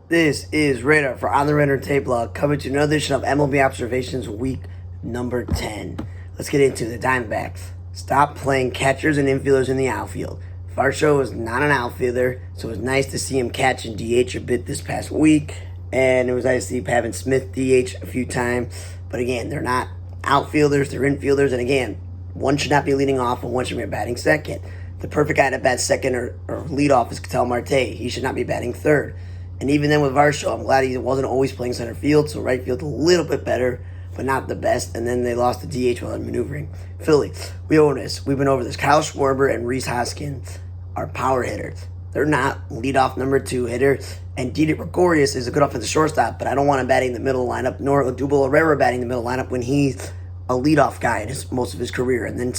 This is Radar for On the Radar Tape Log, coming to another edition of MLB Observations week number 10. Let's get into the Diamondbacks. Stop playing catchers and infielders in the outfield. Varsho is not an outfielder, so it was nice to see him catch and DH a bit this past week. And it was nice to see Pavin Smith DH a few times. But again, they're not outfielders, they're infielders. And again, one should not be leading off and one should be batting second. The perfect guy to bat second or lead off is Ketel Marte. He should not be batting third. And even then with Varsho, I'm glad he wasn't always playing center field, so right field a little bit better, but not the best. And then they lost the DH while maneuvering. Philly, we own this. We've been over this. Kyle Schwarber and Rhys Hoskins are power hitters. They're not leadoff number 2 hitter. And Didi Gregorius is a good offensive shortstop, but I don't want him batting the middle lineup, nor Odubel Herrera batting the middle lineup when he's a leadoff guy in most of his career. And then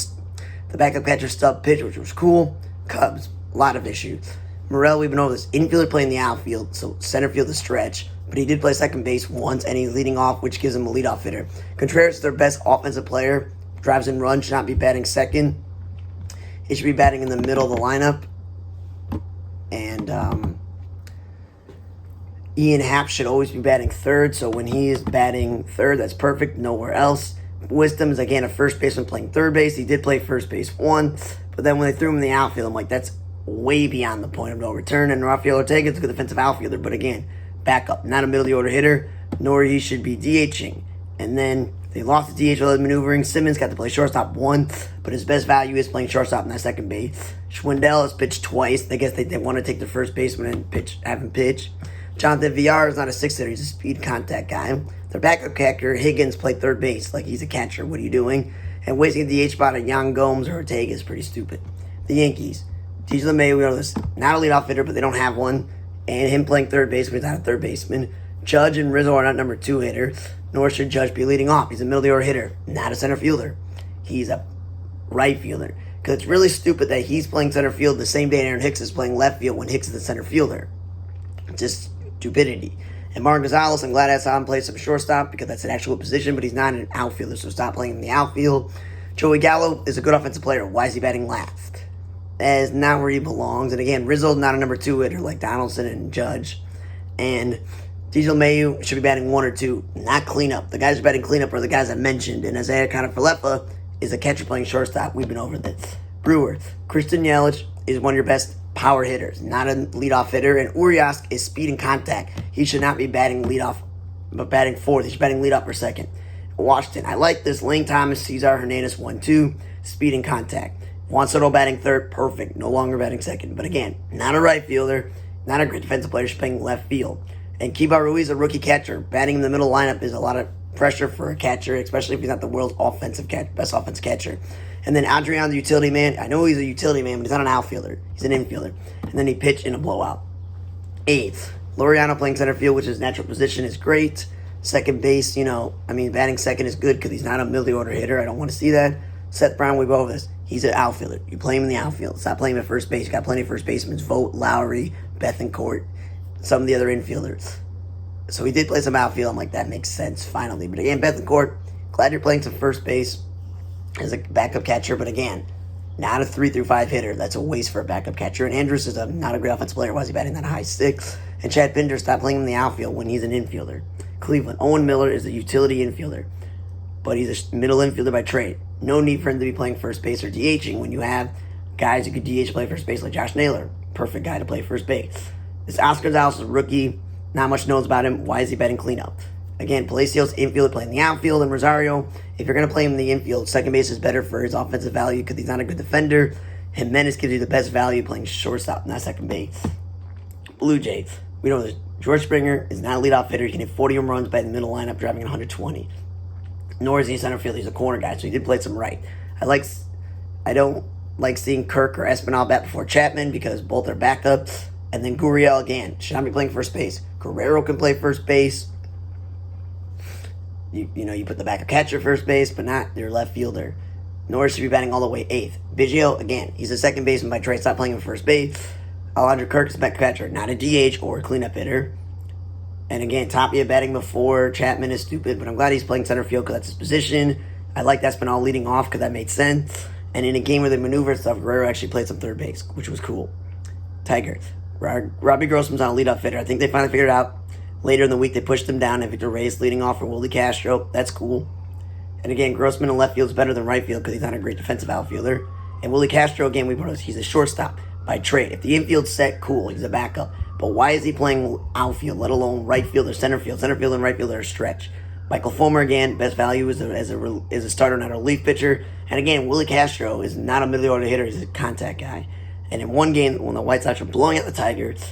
the backup catcher stub pitch, which was cool. Cubs, a lot of issues. Morel, we've been over this. Infielder playing the outfield, so center field is stretch. But he did play second base once, and he's leading off, which gives him a leadoff hitter. Contreras is their best offensive player. Drives and runs, should not be batting second. He should be batting in the middle of the lineup. And Ian Happ should always be batting third, so when he is batting third, that's perfect, nowhere else. Wisdom is, again, a first baseman playing third base. He did play first base once, but then when they threw him in the outfield, I'm like, that's way beyond the point of no return. And Rafael Ortega is a good defensive outfielder, but again, backup, not a middle of the order hitter, nor he should be DHing. And then they lost the DH while maneuvering. Simmons got to play shortstop once, but his best value is playing shortstop in that second base. Schwindel has pitched twice. I guess they want to take the first baseman and have him pitch. Jonathan Villar is not a sixth hitter. He's a speed contact guy. Their backup catcher, Higgins, played third base like he's a catcher. What are you doing? And wasting a DH spot on Yan Gomes or Ortega is pretty stupid. The Yankees. DJ LeMahieu, we know this, not a leadoff hitter, but they don't have one. And him playing third base when he's not a third baseman. Judge and Rizzo are not number 2 hitter, nor should Judge be leading off. He's a middle of the order hitter, not a center fielder. He's a right fielder. Because it's really stupid that he's playing center field the same day Aaron Hicks is playing left field when Hicks is the center fielder. Just stupidity. And Martin Gonzalez, I'm glad I saw him play some shortstop because that's an actual position, but he's not an outfielder, so stop playing in the outfield. Joey Gallo is a good offensive player. Why is he batting last? That is not where he belongs. And again, Rizzo's not a number 2 hitter like Donaldson and Judge. And DJ LeMahieu should be batting 1 or 2, not cleanup. The guys who are batting cleanup are the guys I mentioned. And Isaiah Kiner-Falefa is a catcher playing shortstop. We've been over this. Brewer, Christian Yelich is one of your best power hitters, not a leadoff hitter. And Urias is speed and contact. He should not be batting leadoff, but batting fourth. He should be batting leadoff or second. Washington, I like this. Lane Thomas, Cesar Hernandez, 1-2, speed and contact. Juan Soto batting third, perfect. No longer batting second. But again, not a right fielder, not a great defensive player, just playing left field. And Kiba Ruiz, a rookie catcher. Batting in the middle lineup is a lot of pressure for a catcher, especially if he's not the world's best offensive catcher. And then Adrian, the utility man. I know he's a utility man, but he's not an outfielder. He's an infielder. And then he pitched in a blowout. 8th, Laureano playing center field, which is natural position, is great. Second base, batting second is good because he's not a middle of the order hitter. I don't want to see that. Seth Brown, we go over this. He's an outfielder. You play him in the outfield. Stop playing him at first base. You got plenty of first basemen. Vogt, Lowry, Bethancourt, some of the other infielders. So he did play some outfield. I'm like, that makes sense, finally. But again, Bethancourt, glad you're playing some first base as a backup catcher. But again, not a 3 through 5 hitter. That's a waste for a backup catcher. And Andrews is not a great offensive player. Why is he batting that high 6? And Chad Pinder, stop playing him in the outfield when he's an infielder. Cleveland, Owen Miller is a utility infielder, but he's a middle infielder by trade. No need for him to be playing first base or DHing when you have guys who could DH play first base like Josh Naylor. Perfect guy to play first base. This Oscar Gonzalez is a rookie. Not much knows about him. Why is he batting cleanup? Again, Palacios infielder playing the outfield, and Rosario, if you're going to play him in the infield, second base is better for his offensive value because he's not a good defender. Jimenez gives you the best value playing shortstop, not second base. Blue Jays, we know this. George Springer is not a leadoff hitter. He can hit 40 home runs by the middle lineup, driving 120. Nor is he a center field. He's a corner guy, so he did play some right. I don't like seeing Kirk or Espinal bat before Chapman because both are backups. And then Gurriel, again, should not be playing first base. Guerrero can play first base. You put the backup catcher first base, but not your left fielder. Norris should be batting all the way 8th. Biggio, again, he's a second baseman by trade. Stop playing him first base. Alejandro Kirk is a backup catcher, not a DH or a cleanup hitter. And again, Tapia batting before Chapman is stupid, but I'm glad he's playing center field because that's his position. I like Espinal leading off because that made sense. And in a game where they maneuvered stuff, Guerrero actually played some third base, which was cool. Tigers. Robbie Grossman's on a leadoff hitter. I think they finally figured it out. Later in the week, they pushed him down, and Victor Reyes leading off for Willie Castro. That's cool. And again, Grossman in left field is better than right field because he's not a great defensive outfielder. And Willie Castro, again, he's a shortstop by trade. If the infield's set, cool, he's a backup. But why is he playing outfield, let alone right field or center field? Center field and right field are a stretch. Michael Fulmer, again, best value as a starter, not a relief pitcher. And again, Willie Castro is not a middle order hitter, he's a contact guy. And in one game, when the White Sox were blowing out the Tigers,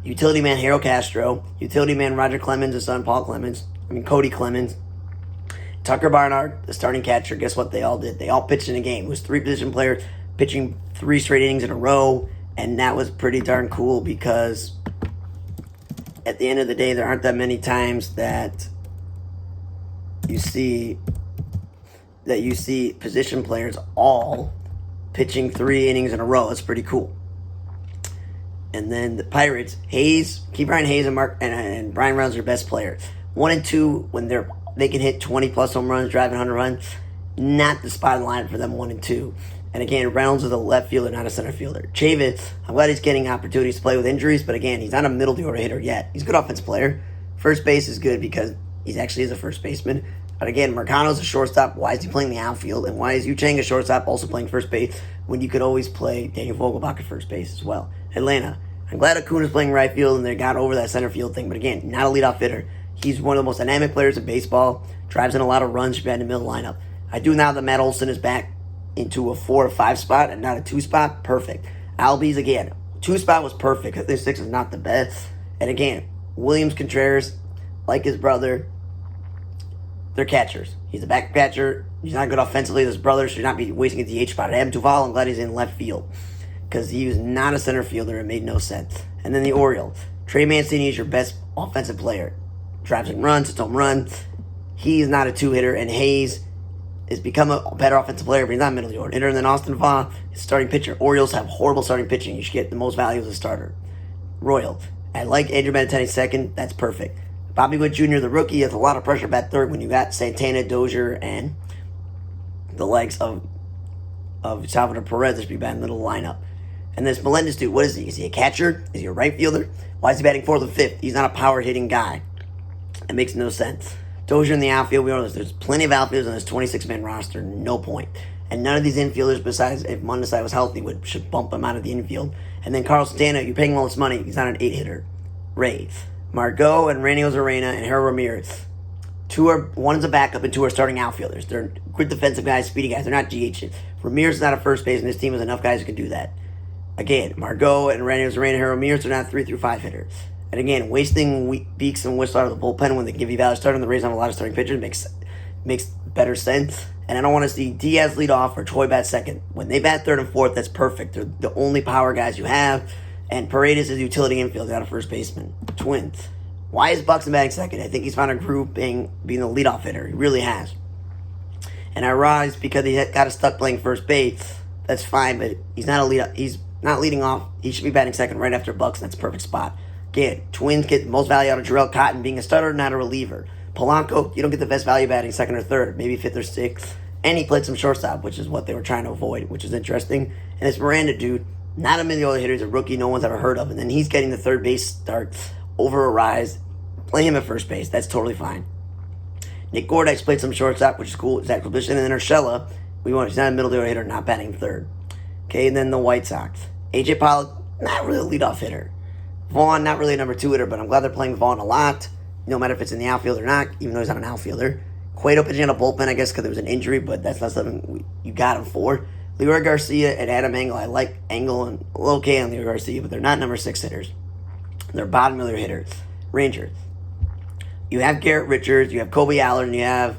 utility man Harold Castro, utility man Roger Clemens, his son Cody Clemens, Tucker Barnard, the starting catcher, guess what they all did? They all pitched in a game. It was 3 position players pitching 3 straight innings in a row, and that was pretty darn cool because at the end of the day, there aren't that many times that you see position players all pitching 3 innings in a row. That's pretty cool. And then the Pirates, Brian Hayes and Brian Reynolds are best players. 1 and 2 when they can hit 20 plus home runs, driving 100 runs. Not the spot line for them 1 and 2. And again, Reynolds is a left fielder, not a center fielder. Chavis, I'm glad he's getting opportunities to play with injuries, but again, he's not a middle order hitter yet. He's a good offensive player. First base is good because he actually is a first baseman. But again, Mercado's a shortstop. Why is he playing the outfield? And why is Yu Chang a shortstop also playing first base when you could always play Daniel Vogelbach at first base as well? Atlanta, I'm glad Acuna's playing right field and they got over that center field thing. But again, not a leadoff hitter. He's one of the most dynamic players in baseball. Drives in a lot of runs, should be in the middle of the lineup. I do now that Matt Olson is back into a 4 or 5 spot and not a 2 spot. Perfect. Albies, again, 2 spot was perfect. I think 6 is not the best. And again, Williams Contreras, like his brother, they're catchers. He's a back catcher. He's not good offensively. His brother should not be wasting a DH spot. Adam Duvall, I'm glad he's in left field because he was not a center fielder. It made no sense. And then the Orioles. Trey Mancini is your best offensive player. Drives and runs, hits home runs. He's not a 2-hitter. And Hayes has become a better offensive player, but he's not a middle order hitter. And then Austin Vaughn is starting pitcher. Orioles have horrible starting pitching. You should get the most value as a starter. Royals. I like Andrew Benintendi second. That's perfect. Bobby Witt Jr., the rookie, has a lot of pressure bat third when you got Santana, Dozier, and the legs of Salvador Perez that should be batting middle of the lineup. And this Melendez dude, what is he? Is he a catcher? Is he a right fielder? Why is he batting 4th or 5th? He's not a power-hitting guy. It makes no sense. Dozier in the outfield, we know there's plenty of outfielders on this 26-man roster, no point. And none of these infielders, besides if Mundesai was healthy, should bump him out of the infield. And then Carlos Santana, you're paying him all this money. He's not an 8-hitter. Rays. Margot and Randy Ozarena and Harold Ramirez. One is a backup and 2 are starting outfielders. They're good defensive guys, speedy guys. They're not GHs. Ramirez is not a first base, and this team has enough guys who can do that. Again, Margot and Randy Ozarena and Harold Ramirez are not 3 through 5 hitters. And again, wasting Beeks and Whistler out of the bullpen when they give you value starter and the Rays have a lot of starting pitchers makes better sense. And I don't want to see Diaz lead off or Troy bat second. When they bat 3rd and 4th, that's perfect. They're the only power guys you have. And Paredes is utility infield, got a first baseman. Twins. Why is Buxton batting second? I think he's found a groove being the leadoff hitter. He really has. And I rise because he got stuck playing first base. That's fine, but he's not a leadoff. He's not leading off. He should be batting second right after Buxton. That's a perfect spot. Again, Twins get the most value out of Jarrell Cotton being a starter, not a reliever. Polanco, you don't get the best value batting second or third, maybe 5th or 6th. And he played some shortstop, which is what they were trying to avoid, which is interesting. And this Miranda dude, not a million hitter, he's a rookie no one's ever heard of. And then he's getting the third base start over Arise. Play him at first base. That's totally fine. Nick Gordex played some shortstop, which is cool. It's that position. And then Urshela, he's not a middle order hitter, not batting third. Okay, and then the White Sox. AJ Pollock, not really a leadoff hitter. Vaughn, not really a number 2 hitter, but I'm glad they're playing Vaughn a lot. No matter if it's in the outfield or not, even though he's not an outfielder. Cueto pitching on a bullpen, I guess, because there was an injury, but that's not something you got him for. Leroy Garcia and Adam Engel. I like Engel and okay on Leroy Garcia, but they're not number 6 hitters. They're bottom of their hitters. Rangers. You have Garrett Richards, you have Kobe Allen, and you have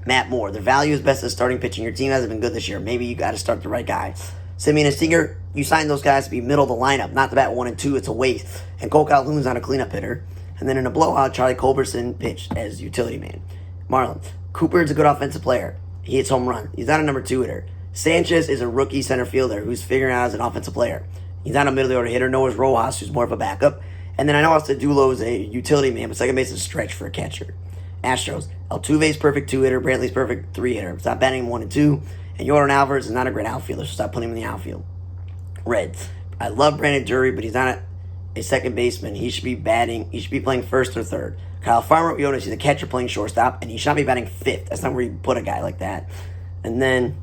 Matt Moore. Their value is best as starting pitching. Your team hasn't been good this year. Maybe you got to start the right guy. Simeon and Singer, you signed those guys to be middle of the lineup, not to bat 1 and 2. It's a waste. And Cole Calhoun's not a cleanup hitter. And then in a blowout, Charlie Culberson pitched as utility man. Marlins. Cooper's a good offensive player. He hits home run. He's not a number 2 hitter. Sanchez is a rookie center fielder who's figuring out as an offensive player. He's not a middle order hitter. Nor is Rojas, who's more of a backup. And then I know Astadulo is a utility man, but second base is a stretch for a catcher. Astros. Altuve's perfect 2 hitter. Brantley's perfect 3 hitter. Stop batting him 1 and 2. And Jordan Alvarez is not a great outfielder, so stop putting him in the outfield. Reds. I love Brandon Drury, but he's not a second baseman. He should be playing first or third. Kyle Farmer, we notice he's a catcher playing shortstop, and he should not be batting fifth. That's not where you put a guy like that. And then,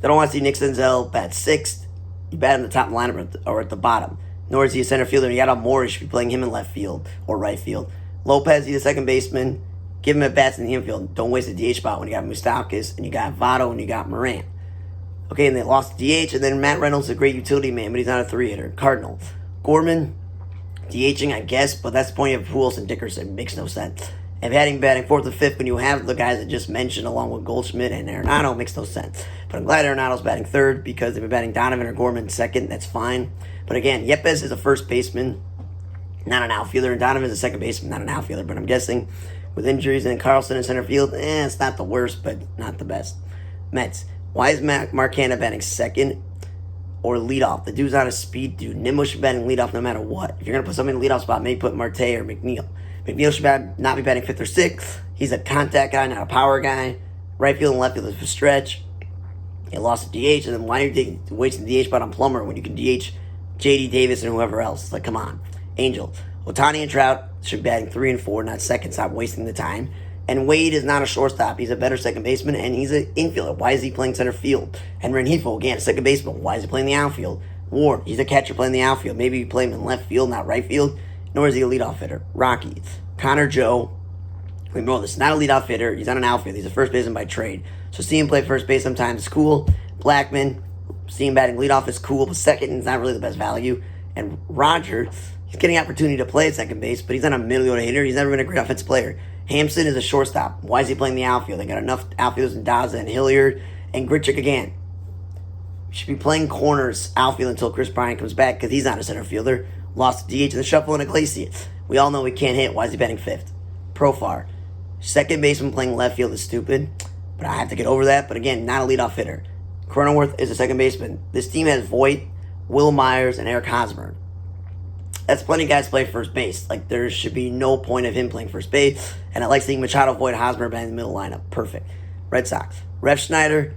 they don't want to see Nick Senzel bat sixth. You bat in the top of the lineup or at the bottom. Nor is he a center fielder. You got Moore, you should be playing him in left field or right field. Lopez, he's a second baseman. Give him at bats in the infield. Don't waste a DH spot when you got Moustakas and you got Votto and you got Moran. Okay, and they lost DH, and then Matt Reynolds is a great utility man, but he's not a three-hitter. Cardinal. Gorman, DHing, I guess, but that's the point of Pujols and Dickerson. Makes no sense. And batting fourth and fifth when you have the guys that just mentioned along with Goldschmidt and Arenado makes no sense. But I'm glad Arenado's batting third because they've been batting Donovan or Gorman second. That's fine. But again, Yepes is a first baseman, not an outfielder, and Donovan's a second baseman, not an outfielder. But I'm guessing with injuries and Carlson in center field, it's not the worst, but not the best. Mets. Why is Mark Canha batting second or leadoff? The dude's not a speed dude. Nimmo should be batting leadoff no matter what. If you're going to put somebody in the leadoff spot, maybe put Marte or McNeil. McNeil should not be batting fifth or sixth. He's a contact guy, not a power guy. Right field and left field is a stretch. He lost a DH, and then why are you wasting the DH spot on Plummer when you can DH J.D. Davis and whoever else? It's like, come on. Angel. Otani and Trout should be batting 3 and 4, not second. Stop wasting the time. And Wade is not a shortstop. He's a better second baseman, and he's an infielder. Why is he playing center field? And Rengifo, again, second baseman. Why is he playing the outfield? Ward, he's a catcher playing the outfield. Maybe you play him in left field, not right field. Nor is he a leadoff hitter. Rocky. Connor Joe. We know this. Not a leadoff hitter. He's not an outfield. He's a first baseman by trade. So see him play first base sometimes is cool. Blackman, see him batting leadoff is cool, but second is not really the best value. And Roger, he's getting opportunity to play at second base, but he's not a middle order hitter. He's never been a great offensive player. Hampson is a shortstop. Why is he playing the outfield? They got enough outfielders in Daza and Hilliard and Grichuk again. Should be playing corners outfield until Chris Bryant comes back because he's not a center fielder. Lost the DH in the shuffle and Iglesias. We all know he can't hit. Why is he batting fifth? Profar. Second baseman playing left field is stupid, but I have to get over that. But again, not a leadoff hitter. Cronenworth is a second baseman. This team has Voit, Will Myers, and Eric Hosmer. That's plenty of guys to play first base. Like, there should be no point of him playing first base. And I like seeing Machado, Voit, Hosmer batting in the middle lineup. Perfect. Red Sox. Ref Schneider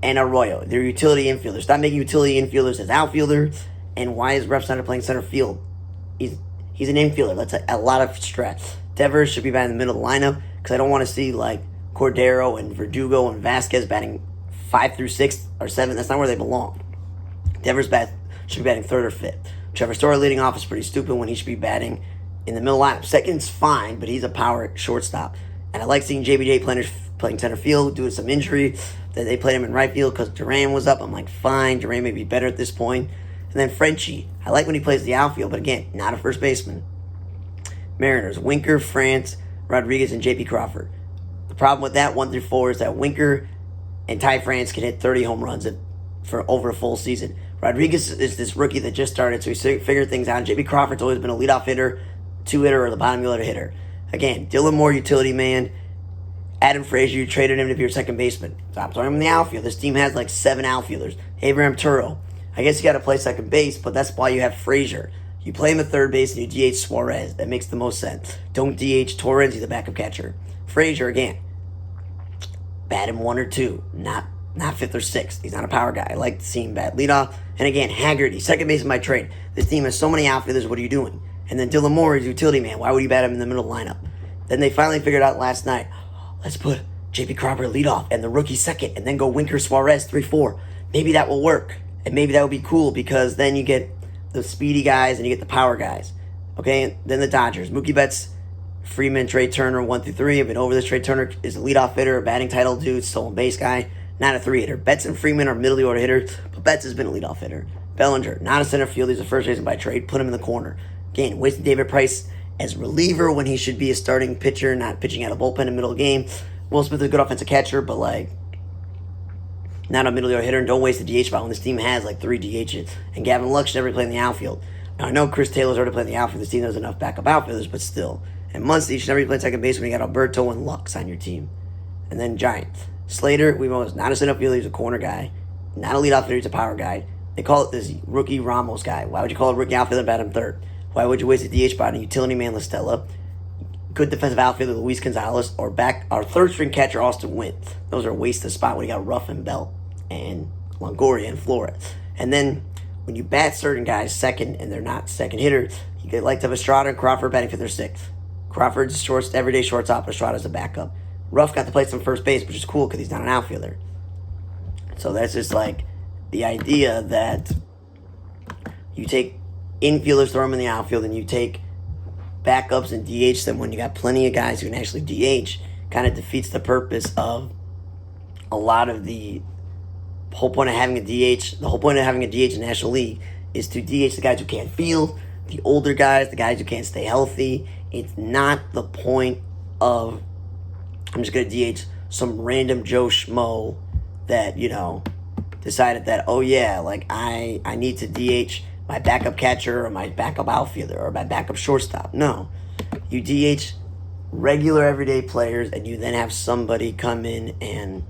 and Arroyo. They're utility infielders. Stop making utility infielders as outfielders. And why is Ref Schneider playing center field? He's an infielder. That's a lot of stretch. Devers should be batting in the middle of the lineup because I don't want to see, like, Cordero and Verdugo and Vasquez batting 5 through 6 or 7. That's not where they belong. Devers should be batting third or fifth. Trevor Story leading off is pretty stupid when he should be batting in the middle lineup. Second's fine, but he's a power shortstop. And I like seeing JBJ playing center field due to some injury. Then they played him in right field because Duran was up. I'm like, fine, Duran may be better at this point. And then Frenchie. I like when he plays the outfield, but again, not a first baseman. Mariners. Winker, France, Rodriguez, and J.P. Crawford. The problem with that 1 through 4 is that Winker and Ty France can hit 30 home runs for over a full season. Rodriguez is this rookie that just started, so he's figured things out. J.B. Crawford's always been a leadoff hitter, 2-hitter, or the bottom middle hitter. Again, Dylan Moore, utility man. Adam Frazier, you traded him to be your second baseman. Stop throwing him in the outfield. This team has like 7 outfielders. Abraham Turo. I guess you got to play second base, but that's why you have Frazier. You play him at third base and you DH Suarez. That makes the most sense. Don't DH Torres, he's a backup catcher. Frazier, again, bat him 1 or 2, not 5th or 6th. He's not a power guy. I like to see him bat leadoff. And again, Haggerty, second baseman by trade. This team has so many outfielders. What are you doing? And then Dylan Moore is utility man. Why would you bat him in the middle lineup? Then they finally figured out last night, let's put J.P. Crawford leadoff and the rookie second, and then go Winker Suarez 3-4. Maybe that will work. And maybe that would be cool because then you get the speedy guys and you get the power guys. Okay, then the Dodgers. Mookie Betts, Freeman, Trey Turner, 1 through 3. I've been over this. Trey Turner is a leadoff hitter, a batting title dude, stolen base guy, not a 3-hitter. Betts and Freeman are middle order hitters, but Betts has been a leadoff hitter. Bellinger, not a center field. He's a first baseman by trade. Put him in the corner. Again, wasting David Price as reliever when he should be a starting pitcher, not pitching out of bullpen in the middle of the game. Will Smith is a good offensive catcher, but like not a middle order hitter. And don't waste the DH spot when this team has like 3 DHs. And Gavin Lux should never play in the outfield. Now I know Chris Taylor's already playing the outfield. This team has enough backup outfielders, but still. And Muncy should never be playing second base when you got Alberto and Lux on your team. And then Giants. Slater, we know, is not a center fielder. He's a corner guy. Not a leadoff hitter. He's a power guy. They call it this rookie Ramos guy. Why would you call it a rookie outfielder and bat him third? Why would you waste the DH spot on a utility man, Listella? Good defensive outfielder, Luis Gonzalez, or our third-string catcher, Austin Wynn. Those are a waste of spot when you got Ruff and Belt and Longoria and Flores. And then when you bat certain guys second and they're not second hitter, you get like to have Estrada and Crawford batting 5th or 6th. Crawford's everyday shortstop, Estrada's a backup. Ruff got to play some first base, which is cool because he's not an outfielder. So that's just like the idea that you take infielders, throw them in the outfield, and you take backups and DH them when you got plenty of guys who can actually DH. Kind of defeats the purpose of a lot of the whole point of having a DH. The whole point of having a DH in the National League is to DH the guys who can't field, the older guys, the guys who can't stay healthy. It's not the point of, I'm just going to DH some random Joe Schmo that, decided that, oh yeah, like I need to DH my backup catcher or my backup outfielder or my backup shortstop. No. You DH regular everyday players and you then have somebody come in and,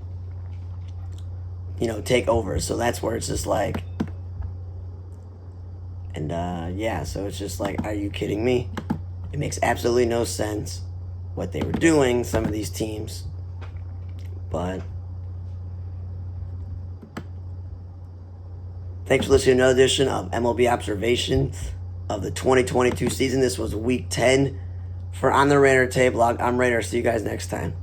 take over. So that's where it's just like, and so it's just like, are you kidding me? It makes absolutely no sense what they were doing, some of these teams. But thanks for listening to another edition of MLB Observations of the 2022 season. This was week 10 for On the Raider Tay blog. I'm Raider. See you guys next time.